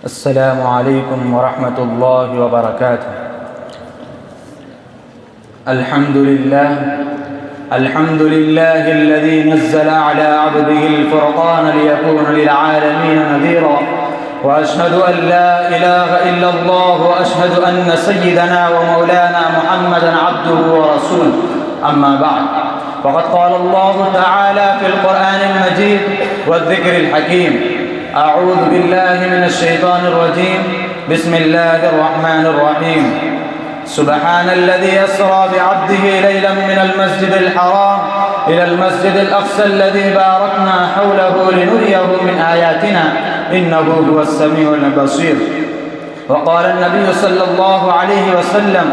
السلام عليكم ورحمة الله وبركاته. الحمد لله الذي نزل على عبده الفرقان ليكون للعالمين نذيرا، وأشهد أن لا إله إلا الله، وأشهد أن سيدنا ومولانا محمدا عبده ورسوله. أما بعد، فقد قال الله تعالى في القرآن المجيد والذكر الحكيم: أعوذ بالله من الشيطان الرجيم، بسم الله الرحمن الرحيم. سبحان الذي أسرى بعبده ليلا من المسجد الحرام إلى المسجد الأقصى الذي باركنا حوله لنريه من آياتنا إنه هو السميع البصير. وقال النبي صلى الله عليه وسلم: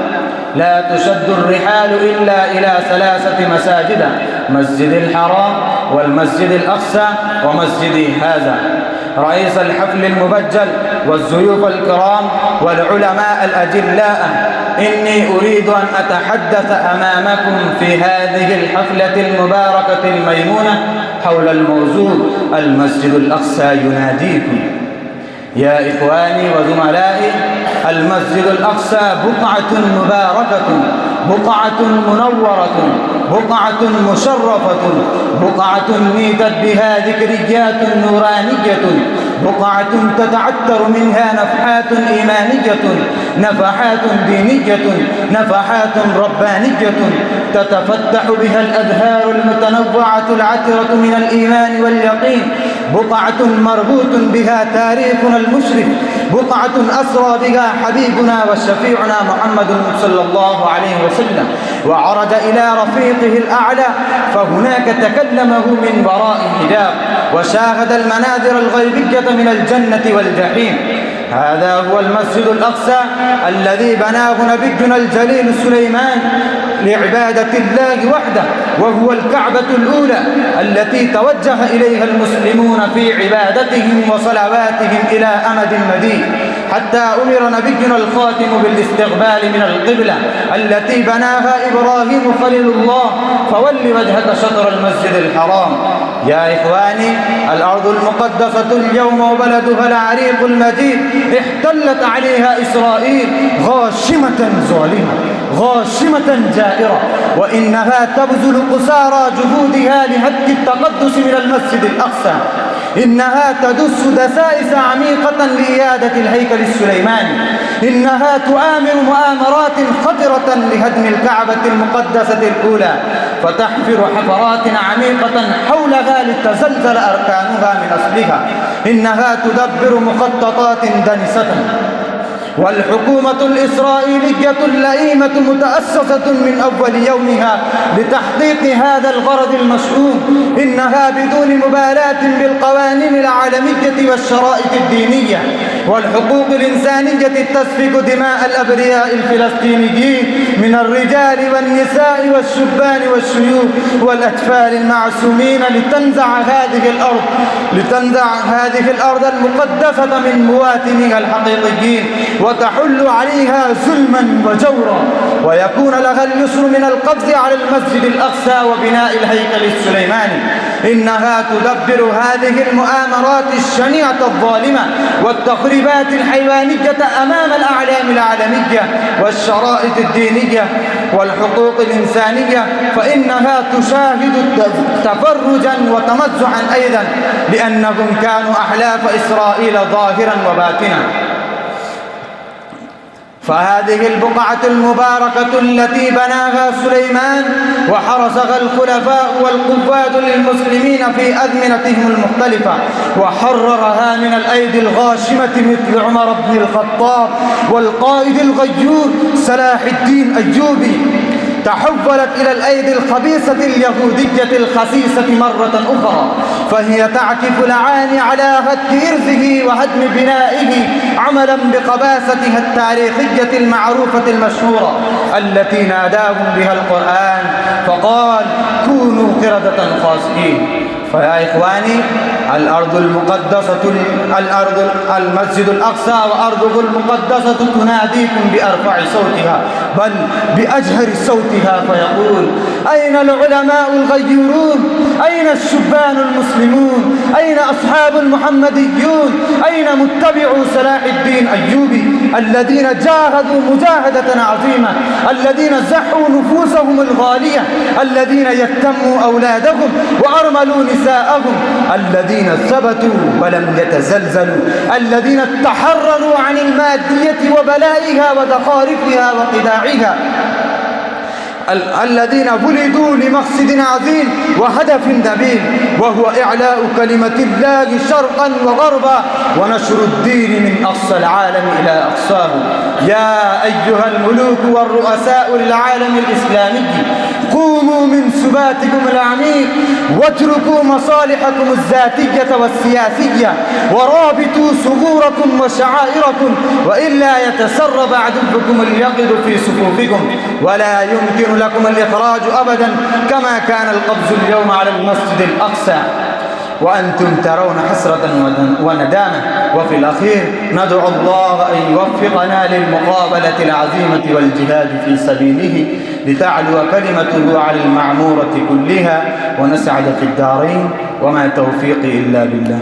لا تشد الرحال إلا إلى 3 مساجد: مسجد الحرام والمسجد الأقصى ومسجدي هذا. رئيس الحفل المبجل والضيوف الكرام والعلماء الأجلاء، إني أريد أن أتحدث أمامكم في هذه الحفلة المباركة الميمونة حول الموضوع المسجد الأقصى يناديكم. يا إخواني وزملائي، المسجد الأقصى بقعة مباركة، بقعة منورة، بقعة مشرفة، بقعة نيتت بها ذكريات نورانية، بقعة تتعتر منها نفحات إيمانية، نفحات دينية، نفحات ربانية، تتفتح بها الأزهار المتنوعة العطرة من الإيمان واليقين، بقعة مربوط بها تاريخنا المشرف، بقعة أسرى بها حبيبنا وشفيعنا محمد صلى الله عليه وسلم وعرج إلى رفيقه الأعلى، فهناك تكلمه من وراء حجاب وشاهد المناظر الغيبية من الجنة والجحيم. هذا هو المسجد الأقصى الذي بناه نبينا الجليل سليمان لعبادة الله وحده، وهو الكعبة الأولى التي توجه إليها المسلمون في عبادتهم وصلواتهم إلى أمد مديد، حتى أمر نبينا الخاتم بالاستقبال من القبلة التي بناها إبراهيم خليل الله: فول وجهك شطر المسجد الحرام. يا إخواني، الأرض المقدسة اليوم وبلدها العريق المجيد احتلت عليها إسرائيل غاشمة ظالمة، غاشمة جائرة، وإنها تبذل قصارى جهودها لهتك التقدس من المسجد الأقصى. إنها تدس دسائس عميقة لإيادة الهيكل السليماني، إنها تؤامر مؤامرات خطرة لهدم الكعبة المقدسة الأولى، فتحفر حفرات عميقة حولها لتزلزل أركانها من أصلها. إنها تدبر مخططات دنسة، والحكومة الإسرائيلية اللئيمة متأسسة من أول يومها لتحقيق هذا الغرض المشؤوم. إنها بدون مبالاة بالقوانين العالمية والشرائط الدينية والحقوق الإنسانية تسفك دماء الأبرياء الفلسطينيين من الرجال والنساء والشبان والشيوخ والأطفال المعصومين لتنزع هذه الأرض المقدسة من مواطنيها الحقيقيين، وتحل عليها ظلما وجورا، ويكون لها اليسر من القبض على المسجد الأقصى وبناء الهيكل السليماني. إنها تدبر هذه المؤامرات الشنيعة الظالمة والتخريبات الحيوانية أمام الأعلام العالمية والشرائط الدينية والحقوق الإنسانية، فإنها تشاهد تفرجا وتمزعا أيضا، لأنهم كانوا أحلاف إسرائيل ظاهرا وباطنا. فهذه البقعة المباركة التي بناها سليمان وحرسها الخلفاء والقواد للمسلمين في أزمنتهم المختلفة، وحررها من الأيدي الغاشمة مثل عمر بن الخطاب والقائد الغيور صلاح الدين أيوبي، تحولت إلى الأيدي الخبيثة اليهودية الخسيسة مرة أخرى، فهي تعكف العاني على هتك إرثه وهدم بنائه عملا بقباستها التاريخية المعروفة المشهورة التي ناداهم بها القرآن فقال: كونوا قردة خاسئين. فيا إخواني، المسجد الأقصى وأرضه المقدسة تناديكم بأرفع صوتها، بل بأجهر صوتها، فيقول: أين العلماء الغيورون؟ أين الشبان المسلمون؟ أين أصحاب المحمديون؟ أين متبعو صلاح الدين أيوبي الذين جاهدوا مجاهدة عظيمة، الذين زحوا نفوسهم الغالية، الذين يتموا أولادهم وأرملوا نساءهم، الذين ثبتوا ولم يتزلزلوا، الذين تحرروا عن المادية وبلائها وزخارفها وخداعها، الذين ولدوا لمقصد عظيم وهدف نبيل، وهو إعلاء كلمة الله شرقا وغربا ونشر الدين من أقصى العالم إلى أقصاه. يا أيها الملوك والرؤساء للعالم الإسلامي، قوموا من سباتكم العميق واتركوا مصالحكم الذاتية والسياسية ورابطوا ثغوركم وشعائركم، وإلا يتسرب عدوكم اليقظ في صفوفكم ولا يمكن لكم الإخراج أبدا كما كان القبض اليوم على المسجد الأقصى وأنتم ترون حسرة وندامة. وفي الأخير ندعو الله أن يوفقنا للمقابلة العظيمة والجهاد في سبيله لتعلو كلمته على المعمورة كلها ونسعد في الدارين، وما توفيقي إلا بالله.